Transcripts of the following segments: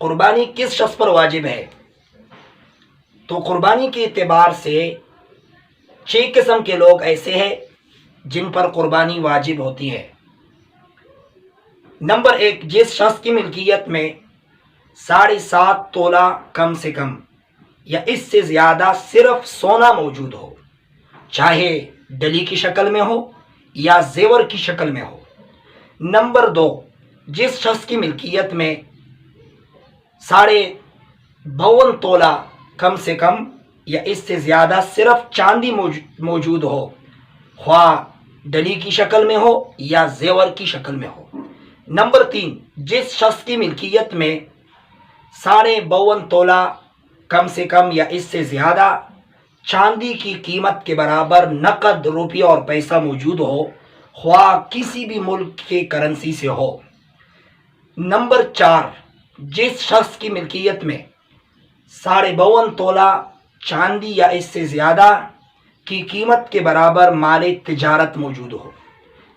قربانی کس شخص پر واجب ہے؟ تو قربانی کے اعتبار سے 6 قسم کے لوگ ایسے ہیں جن پر قربانی واجب ہوتی ہے۔ نمبر 1، جس شخص کی ملکیت میں 7.5 تولہ کم سے کم یا اس سے زیادہ صرف سونا موجود ہو، چاہے ڈلی کی شکل میں ہو یا زیور کی شکل میں ہو۔ نمبر 2، جس شخص کی ملکیت میں 52 تولہ کم سے کم یا اس سے زیادہ صرف چاندی موجود ہو، خواہ ڈلی کی شکل میں ہو یا زیور کی شکل میں ہو۔ نمبر 3، جس شخص کی ملکیت میں 52 تولہ کم سے کم یا اس سے زیادہ چاندی کی قیمت کے برابر نقد روپیہ اور پیسہ موجود ہو، خواہ کسی بھی ملک کے کرنسی سے ہو۔ نمبر 4، جس شخص کی ملکیت میں 52 تولہ چاندی یا اس سے زیادہ کی قیمت کے برابر مال تجارت موجود ہو۔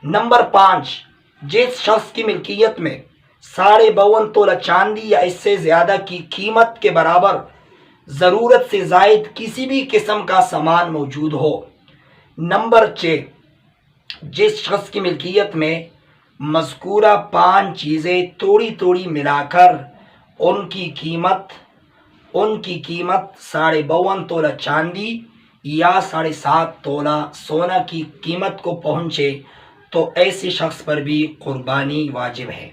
نمبر 5، جس شخص کی ملکیت میں 52 تولہ چاندی یا اس سے زیادہ کی قیمت کے برابر ضرورت سے زائد کسی بھی قسم کا سامان موجود ہو۔ نمبر 6، جس شخص کی ملکیت میں مذکورہ 5 چیزیں توڑی توڑی ملا کر ان کی قیمت 52 تولہ چاندی یا 7.5 تولہ سونا کی قیمت کو پہنچے تو ایسے شخص پر بھی قربانی واجب ہے۔